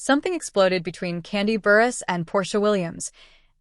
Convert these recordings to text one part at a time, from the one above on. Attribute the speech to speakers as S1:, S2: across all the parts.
S1: Something exploded between Kandi Burruss and Porsha Williams,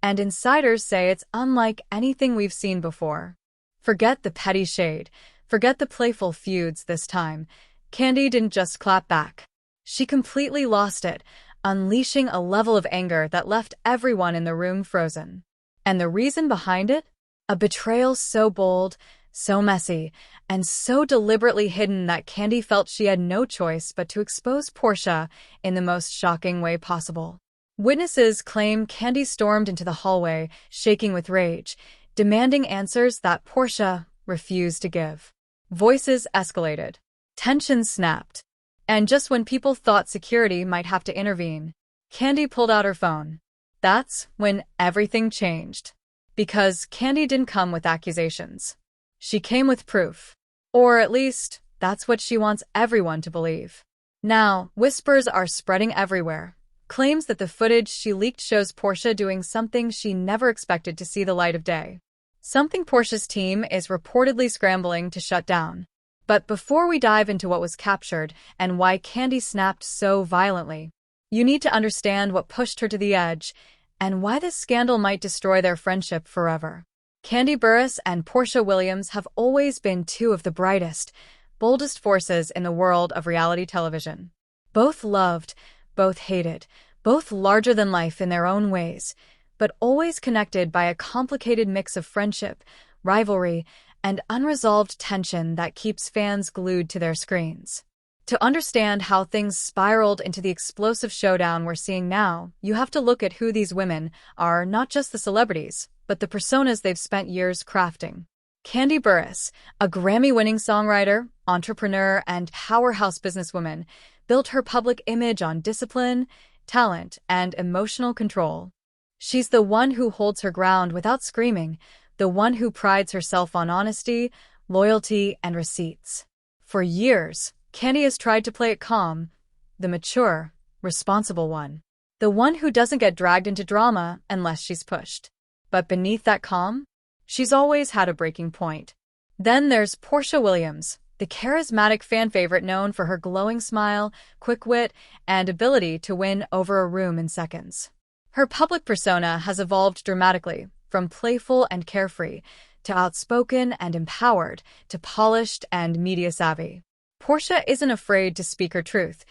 S1: and insiders say it's unlike anything we've seen before. Forget the petty shade, forget the playful feuds this time. Kandi didn't just clap back. She completely lost it, unleashing a level of anger that left everyone in the room frozen. And the reason behind it? A betrayal so bold, so messy, and so deliberately hidden that Kandi felt she had no choice but to expose Porsha in the most shocking way possible. Witnesses claim Kandi stormed into the hallway, shaking with rage, demanding answers that Porsha refused to give. Voices escalated. Tension snapped. And just when people thought security might have to intervene, Kandi pulled out her phone. That's when everything changed. Because Kandi didn't come with accusations. She came with proof. Or at least, that's what she wants everyone to believe. Now, whispers are spreading everywhere. Claims that the footage she leaked shows Porsha doing something she never expected to see the light of day. Something Porsha's team is reportedly scrambling to shut down. But before we dive into what was captured and why Kandi snapped so violently, you need to understand what pushed her to the edge and why this scandal might destroy their friendship forever. Kandi Burruss and Porsha Williams have always been two of the brightest, boldest forces in the world of reality television. Both loved, both hated, both larger than life in their own ways, but always connected by a complicated mix of friendship, rivalry, and unresolved tension that keeps fans glued to their screens. To understand how things spiraled into the explosive showdown we're seeing now, you have to look at who these women are, not just the celebrities, but the personas they've spent years crafting. Kandi Burruss, a Grammy-winning songwriter, entrepreneur, and powerhouse businesswoman, built her public image on discipline, talent, and emotional control. She's the one who holds her ground without screaming, the one who prides herself on honesty, loyalty, and receipts. For years, Kandi has tried to play it calm, the mature, responsible one. The one who doesn't get dragged into drama unless she's pushed. But beneath that calm, she's always had a breaking point. Then there's Porsha Williams, the charismatic fan favorite known for her glowing smile, quick wit, and ability to win over a room in seconds. Her public persona has evolved dramatically, from playful and carefree, to outspoken and empowered, to polished and media-savvy. Porsha isn't afraid to speak her truth,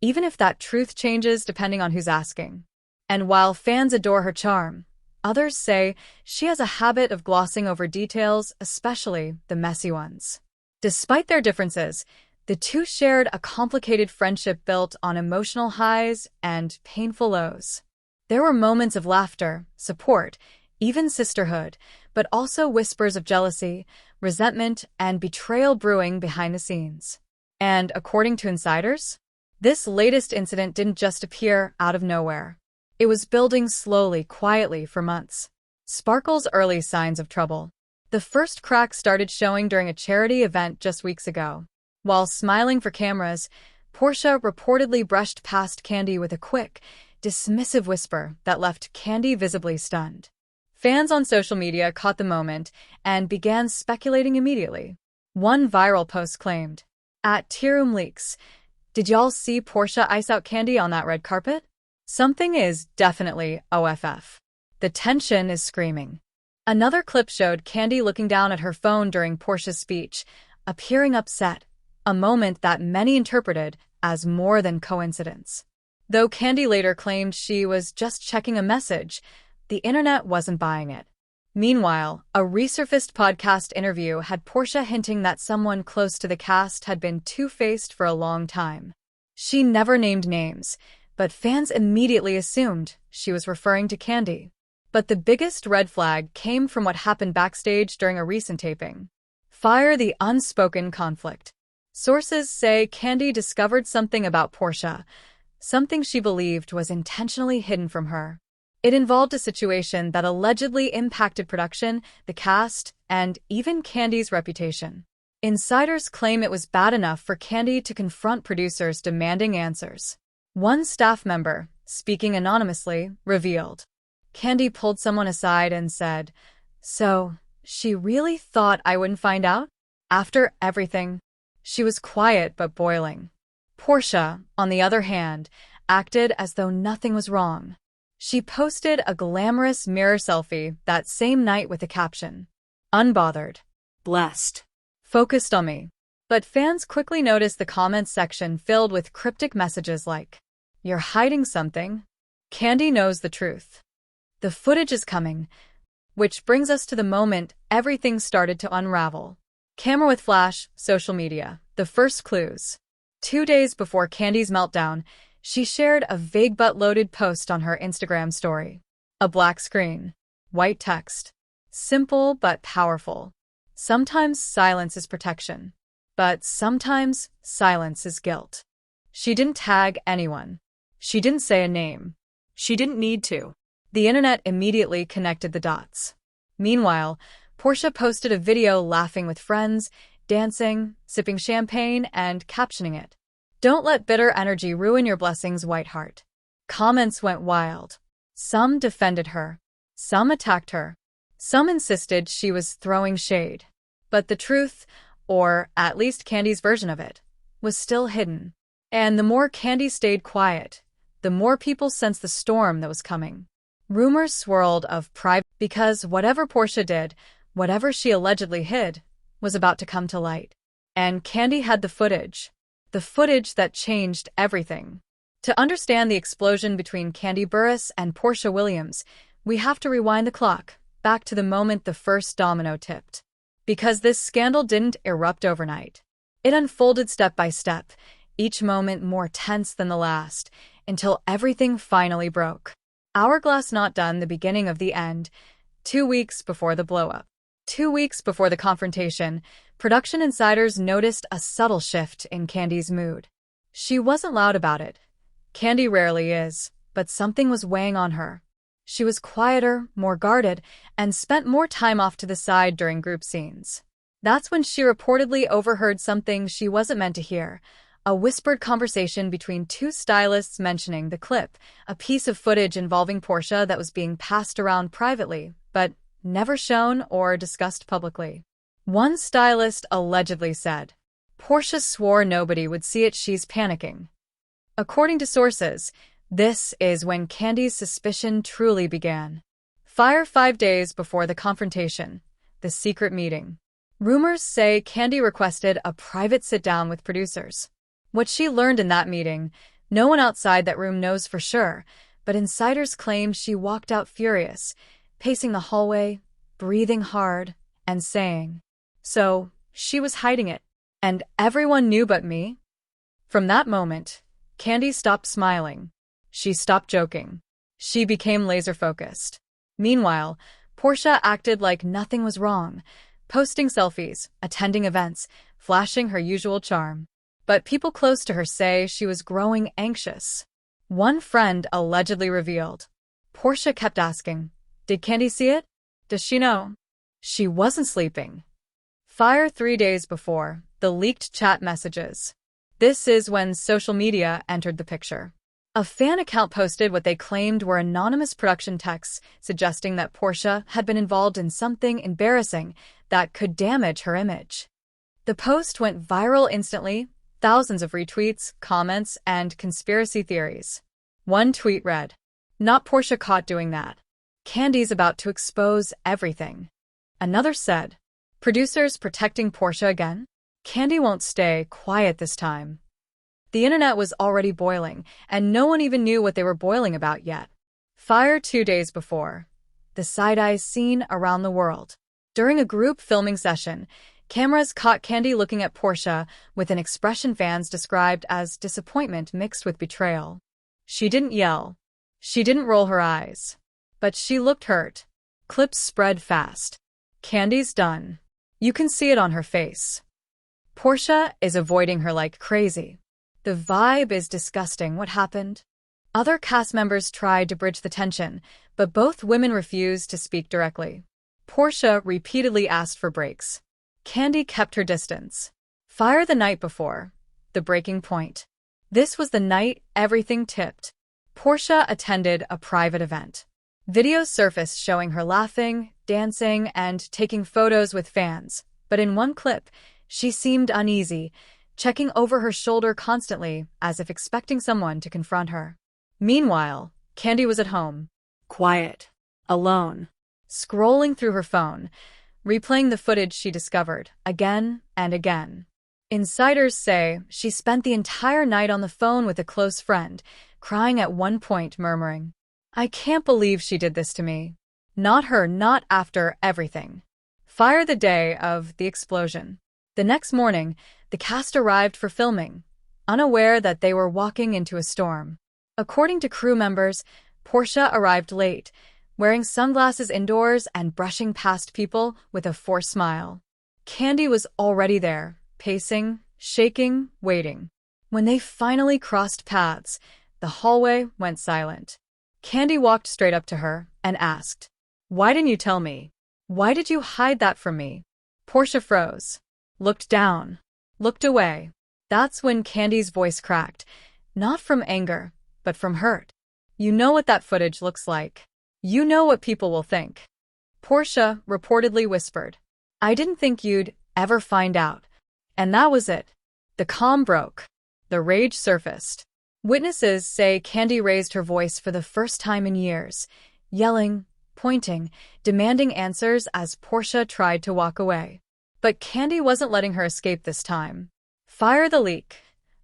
S1: even if that truth changes depending on who's asking. And while fans adore her charm, others say she has a habit of glossing over details, especially the messy ones. Despite their differences, the two shared a complicated friendship built on emotional highs and painful lows. There were moments of laughter, support, even sisterhood, but also whispers of jealousy, resentment, and betrayal brewing behind the scenes. And according to insiders, this latest incident didn't just appear out of nowhere. It was building slowly, quietly for months. Sparkle's early signs of trouble. The first cracks started showing during a charity event just weeks ago. While smiling for cameras, Porsha reportedly brushed past Kandi with a quick, dismissive whisper that left Kandi visibly stunned. Fans on social media caught the moment and began speculating immediately. One viral post claimed, @TearRoomLeaks, did y'all see Porsha ice out Kandi on that red carpet? Something is definitely OFF. The tension is screaming. Another clip showed Kandi looking down at her phone during Porsha's speech, appearing upset, a moment that many interpreted as more than coincidence. Though Kandi later claimed she was just checking a message, the internet wasn't buying it. Meanwhile, a resurfaced podcast interview had Porsha hinting that someone close to the cast had been two-faced for a long time. She never named names, but fans immediately assumed she was referring to Kandi. But the biggest red flag came from what happened backstage during a recent taping. Fire the unspoken conflict. Sources say Kandi discovered something about Porsha, something she believed was intentionally hidden from her. It involved a situation that allegedly impacted production, the cast, and even Kandi's reputation. Insiders claim it was bad enough for Kandi to confront producers demanding answers. One staff member, speaking anonymously, revealed. Kandi pulled someone aside and said, "So, she really thought I wouldn't find out?" After everything, she was quiet but boiling. Porsha, on the other hand, acted as though nothing was wrong. She posted a glamorous mirror selfie that same night with a caption, "Unbothered. Blessed. Focused on me." But fans quickly noticed the comments section filled with cryptic messages like, "You're hiding something. Kandi knows the truth. The footage is coming." Which brings us to the moment everything started to unravel. Camera with flash, social media, the first clues. 2 days before Kandi's meltdown, she shared a vague but loaded post on her Instagram story. A black screen, white text. Simple but powerful. Sometimes silence is protection, but sometimes silence is guilt. She didn't tag anyone. She didn't say a name. She didn't need to. The internet immediately connected the dots. Meanwhile, Porsha posted a video laughing with friends, dancing, sipping champagne, and captioning it, "Don't let bitter energy ruin your blessings, white heart." Comments went wild. Some defended her. Some attacked her. Some insisted she was throwing shade. But the truth, or at least Kandi's version of it, was still hidden. And the more Kandi stayed quiet, the more people sensed the storm that was coming. Rumors swirled of private because whatever Porsha did, whatever she allegedly hid, was about to come to light. And Kandi had the footage that changed everything. To understand the explosion between Kandi Burruss and Porsha Williams, we have to rewind the clock back to the moment the first domino tipped. Because this scandal didn't erupt overnight. It unfolded step by step, each moment more tense than the last, until everything finally broke. Hourglass not done, the beginning of the end. 2 weeks before the blow-up. 2 weeks before the confrontation, production insiders noticed a subtle shift in Kandi's mood. She wasn't loud about it. Kandi rarely is, but something was weighing on her. She was quieter, more guarded, and spent more time off to the side during group scenes. That's when she reportedly overheard something she wasn't meant to hear. A whispered conversation between two stylists mentioning the clip, a piece of footage involving Porsha that was being passed around privately, but never shown or discussed publicly. One stylist allegedly said, "Porsha swore nobody would see it, she's panicking." According to sources, this is when Kandi's suspicion truly began. Fire 5 days before the confrontation, the secret meeting. Rumors say Kandi requested a private sit-down with producers. What she learned in that meeting, no one outside that room knows for sure, but insiders claim she walked out furious, pacing the hallway, breathing hard, and saying, "So, she was hiding it, and everyone knew but me?" From that moment, Kandi stopped smiling. She stopped joking. She became laser-focused. Meanwhile, Porsha acted like nothing was wrong, posting selfies, attending events, flashing her usual charm. But people close to her say she was growing anxious. One friend allegedly revealed. Porsha kept asking, "Did Kandi see it? Does she know?" She wasn't sleeping. Fire 3 days before, the leaked chat messages. This is when social media entered the picture. A fan account posted what they claimed were anonymous production texts suggesting that Porsha had been involved in something embarrassing that could damage her image. The post went viral instantly, thousands of retweets, comments, and conspiracy theories. One tweet read, "Not Porsha caught doing that. Kandi's about to expose everything." Another said, "Producers protecting Porsha again? Kandi won't stay quiet this time." The internet was already boiling, and no one even knew what they were boiling about yet. Fire 2 days before. The side-eyes seen around the world. During a group filming session, cameras caught Kandi looking at Porsha with an expression fans described as disappointment mixed with betrayal. She didn't yell. She didn't roll her eyes. But she looked hurt. Clips spread fast. Kandi's done. You can see it on her face. Porsha is avoiding her like crazy. The vibe is disgusting. What happened? Other cast members tried to bridge the tension, but both women refused to speak directly. Porsha repeatedly asked for breaks. Kandi kept her distance. Fire the night before. The breaking point. This was the night everything tipped. Porsha attended a private event. Videos surfaced showing her laughing, dancing, and taking photos with fans. But in one clip, she seemed uneasy, checking over her shoulder constantly as if expecting someone to confront her. Meanwhile, Kandi was at home. Quiet. Alone. Scrolling through her phone, replaying the footage she discovered, again and again. Insiders say she spent the entire night on the phone with a close friend, crying at one point, murmuring, "I can't believe she did this to me. Not her, not after everything." Fire the day of the explosion. The next morning, the cast arrived for filming, unaware that they were walking into a storm. According to crew members, Porsha arrived late, wearing sunglasses indoors and brushing past people with a forced smile. Kandi was already there, pacing, shaking, waiting. When they finally crossed paths, the hallway went silent. Kandi walked straight up to her and asked, "Why didn't you tell me? Why did you hide that from me?" Porsha froze, looked down, looked away. That's when Kandi's voice cracked, not from anger, but from hurt. "You know what that footage looks like. You know what people will think." Porsha reportedly whispered, "I didn't think you'd ever find out." And that was it. The calm broke. The rage surfaced. Witnesses say Kandi raised her voice for the first time in years, yelling, pointing, demanding answers as Porsha tried to walk away. But Kandi wasn't letting her escape this time. Fire the leak.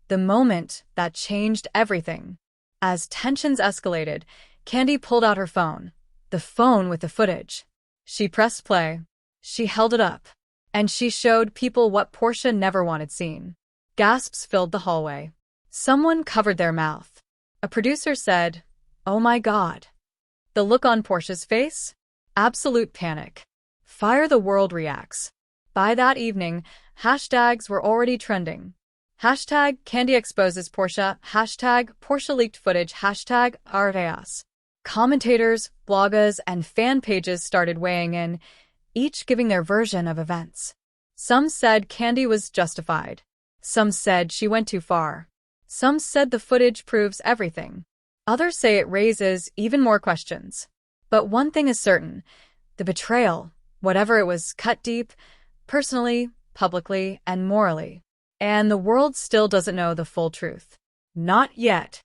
S1: The moment that changed everything. As tensions escalated, Kandi pulled out her phone, the phone with the footage. She pressed play. She held it up. And she showed people what Porsha never wanted seen. Gasps filled the hallway. Someone covered their mouth. A producer said, "Oh my God." The look on Porsha's face? Absolute panic. Fire the world reacts. By that evening, hashtags were already trending. Hashtag Kandi exposes Porsha, hashtag Porsha leaked footage, hashtag Arteas. Commentators, bloggers, and fan pages started weighing in, each giving their version of events. Some said Kandi was justified. Some said she went too far. Some said the footage proves everything. Others say it raises even more questions. But one thing is certain, the betrayal, whatever it was, cut deep, personally, publicly, and morally. And the world still doesn't know the full truth. Not yet.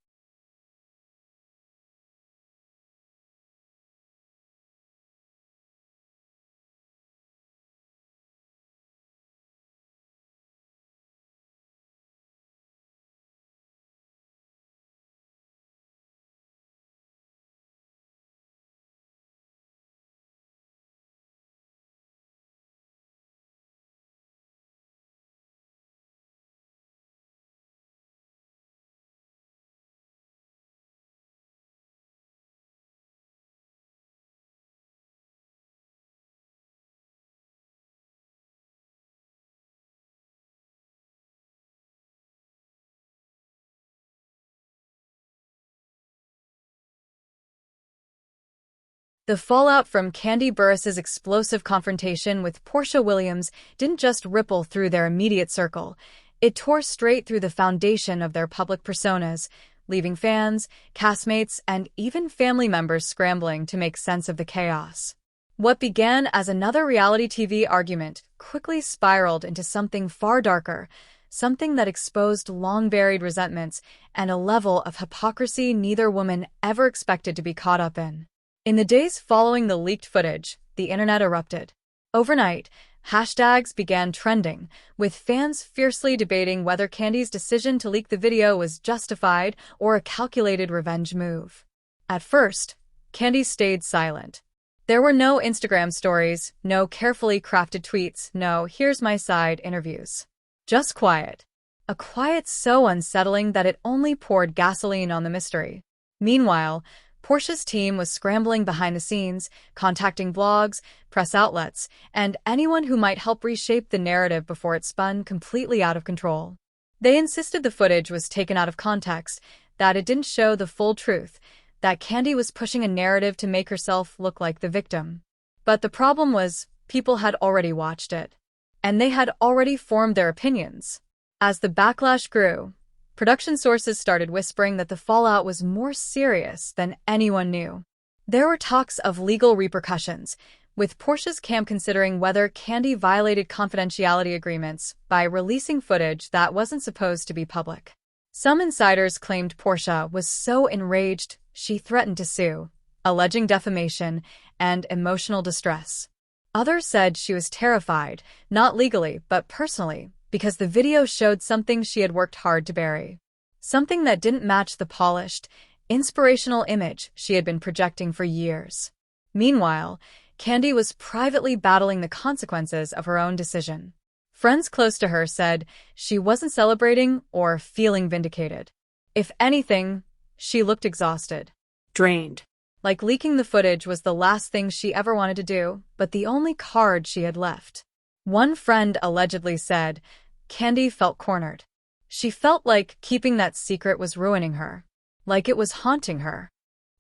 S1: The fallout from Kandi Burruss's explosive confrontation with Porsha Williams didn't just ripple through their immediate circle. It tore straight through the foundation of their public personas, leaving fans, castmates, and even family members scrambling to make sense of the chaos. What began as another reality TV argument quickly spiraled into something far darker, something that exposed long-buried resentments and a level of hypocrisy neither woman ever expected to be caught up in. In the days following the leaked footage, the internet erupted. Overnight, hashtags began trending, with fans fiercely debating whether Kandi's decision to leak the video was justified or a calculated revenge move. At first, Kandi stayed silent. There were no Instagram stories, no carefully crafted tweets, no "here's my side" interviews. Just quiet. A quiet so unsettling that it only poured gasoline on the mystery. Meanwhile, Porsha's team was scrambling behind the scenes, contacting blogs, press outlets, and anyone who might help reshape the narrative before it spun completely out of control. They insisted the footage was taken out of context, that it didn't show the full truth, that Kandi was pushing a narrative to make herself look like the victim. But the problem was, people had already watched it. And they had already formed their opinions. As the backlash grew, production sources started whispering that the fallout was more serious than anyone knew. There were talks of legal repercussions, with Porsha's camp considering whether Kandi violated confidentiality agreements by releasing footage that wasn't supposed to be public. Some insiders claimed Porsha was so enraged she threatened to sue, alleging defamation and emotional distress. Others said she was terrified, not legally but personally, because the video showed something she had worked hard to bury. Something that didn't match the polished, inspirational image she had been projecting for years. Meanwhile, Kandi was privately battling the consequences of her own decision. Friends close to her said she wasn't celebrating or feeling vindicated. If anything, she looked exhausted.
S2: Drained.
S1: Like leaking the footage was the last thing she ever wanted to do, but the only card she had left. One friend allegedly said, Kandi felt cornered. She felt like keeping that secret was ruining her. Like it was haunting her.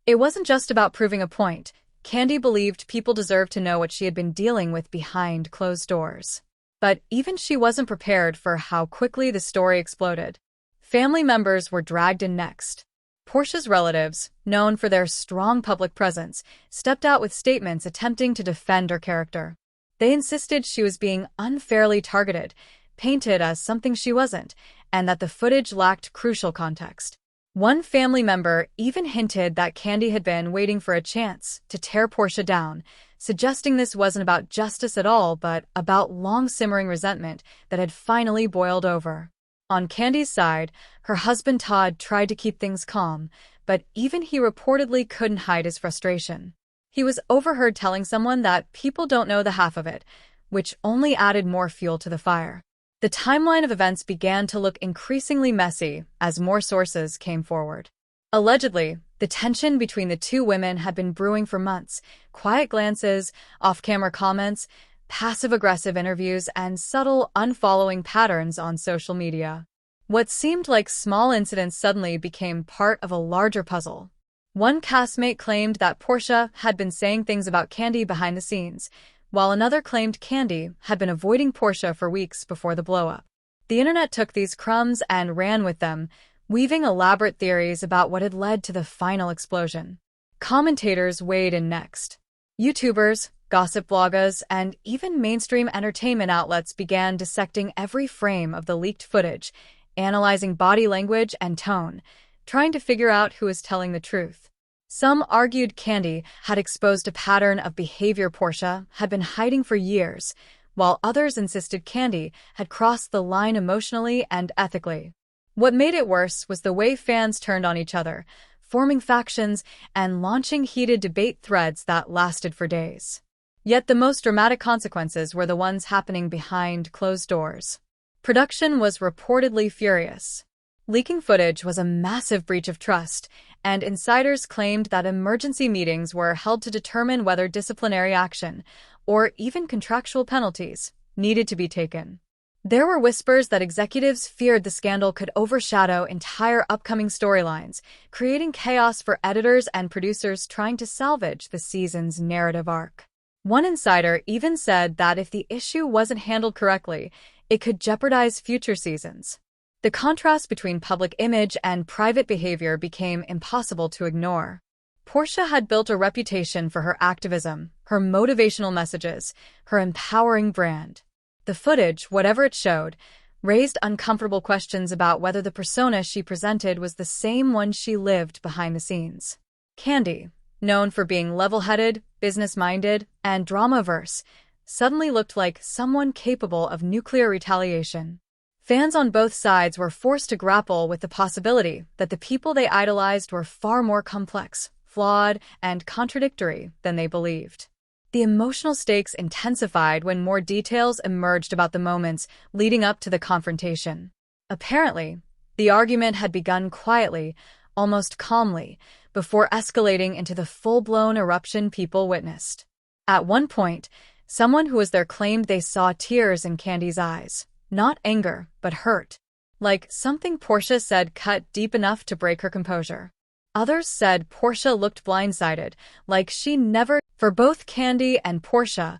S1: It wasn't just about proving a point. Kandi believed people deserved to know what she had been dealing with behind closed doors. But even she wasn't prepared for how quickly the story exploded. Family members were dragged in next. Porsha's relatives, known for their strong public presence, stepped out with statements attempting to defend her character. They insisted she was being unfairly targeted, painted as something she wasn't, and that the footage lacked crucial context. One family member even hinted that Kandi had been waiting for a chance to tear Porsha down, suggesting this wasn't about justice at all but about long-simmering resentment that had finally boiled over. On Kandi's side, her husband Todd tried to keep things calm, but even he reportedly couldn't hide his frustration. He was overheard telling someone that people don't know the half of it, which only added more fuel to the fire. The timeline of events began to look increasingly messy as more sources came forward. Allegedly, the tension between the two women had been brewing for months. Quiet glances, off-camera comments, passive-aggressive interviews, and subtle unfollowing patterns on social media. What seemed like small incidents suddenly became part of a larger puzzle. One castmate claimed that Porsha had been saying things about Kandi behind the scenes, while another claimed Kandi had been avoiding Porsha for weeks before the blow-up. The internet took these crumbs and ran with them, weaving elaborate theories about what had led to the final explosion. Commentators weighed in next. YouTubers, gossip bloggers, and even mainstream entertainment outlets began dissecting every frame of the leaked footage, analyzing body language and tone, trying to figure out who was telling the truth. Some argued Kandi had exposed a pattern of behavior Porsha had been hiding for years, while others insisted Kandi had crossed the line emotionally and ethically. What made it worse was the way fans turned on each other, forming factions and launching heated debate threads that lasted for days. Yet the most dramatic consequences were the ones happening behind closed doors. Production was reportedly furious. Leaking footage was a massive breach of trust, and insiders claimed that emergency meetings were held to determine whether disciplinary action, or even contractual penalties, needed to be taken. There were whispers that executives feared the scandal could overshadow entire upcoming storylines, creating chaos for editors and producers trying to salvage the season's narrative arc. One insider even said that if the issue wasn't handled correctly, it could jeopardize future seasons. The contrast between public image and private behavior became impossible to ignore. Porsha had built a reputation for her activism, her motivational messages, her empowering brand. The footage, whatever it showed, raised uncomfortable questions about whether the persona she presented was the same one she lived behind the scenes. Kandi, known for being level-headed, business-minded, and drama-averse, suddenly looked like someone capable of nuclear retaliation. Fans on both sides were forced to grapple with the possibility that the people they idolized were far more complex, flawed, and contradictory than they believed. The emotional stakes intensified when more details emerged about the moments leading up to the confrontation. Apparently, the argument had begun quietly, almost calmly, before escalating into the full-blown eruption people witnessed. At one point, someone who was there claimed they saw tears in Kandi's eyes. Not anger, but hurt. Like something Porsha said cut deep enough to break her composure. Others said Porsha looked blindsided, like she never. For both Kandi and Porsha,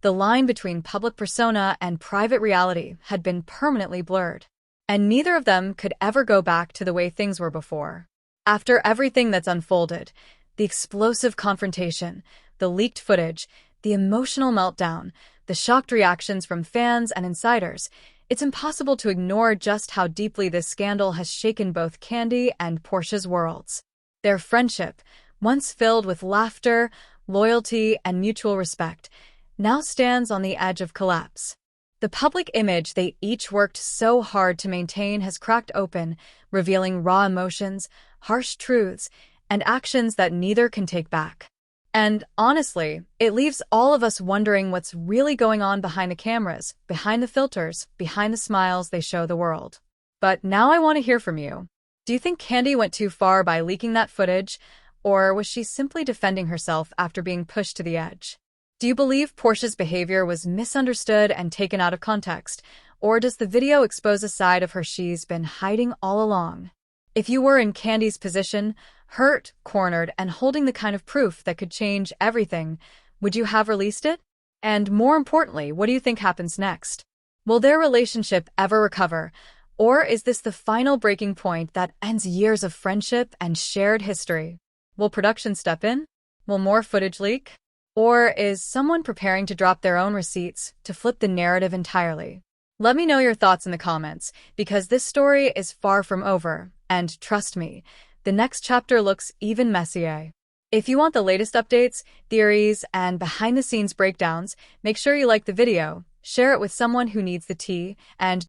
S1: the line between public persona and private reality had been permanently blurred. And neither of them could ever go back to the way things were before. After everything that's unfolded, the explosive confrontation, the leaked footage, the emotional meltdown, the shocked reactions from fans and insiders, It's impossible to ignore just how deeply this scandal has shaken both Kandi and Porsha's worlds. Their friendship, once filled with laughter, loyalty, and mutual respect, now stands on the edge of collapse. The public image they each worked so hard to maintain has cracked open, revealing raw emotions, harsh truths, and actions that neither can take back. And honestly, it leaves all of us wondering what's really going on behind the cameras, behind the filters, behind the smiles they show the world. But now I want to hear from you. Do you think Kandi went too far by leaking that footage, or was she simply defending herself after being pushed to the edge? Do you believe Porsha's behavior was misunderstood and taken out of context, or does the video expose a side of her she's been hiding all along? If you were in Kandi's position, hurt, cornered, and holding the kind of proof that could change everything, would you have released it? And more importantly, what do you think happens next? Will their relationship ever recover, or is this the final breaking point that ends years of friendship and shared history? Will production step in? Will more footage leak? Or is someone preparing to drop their own receipts to flip the narrative entirely? Let me know your thoughts in the comments, because this story is far from over, and trust me, the next chapter looks even messier. If you want the latest updates, theories, and behind-the-scenes breakdowns, make sure you like the video, share it with someone who needs the tea, and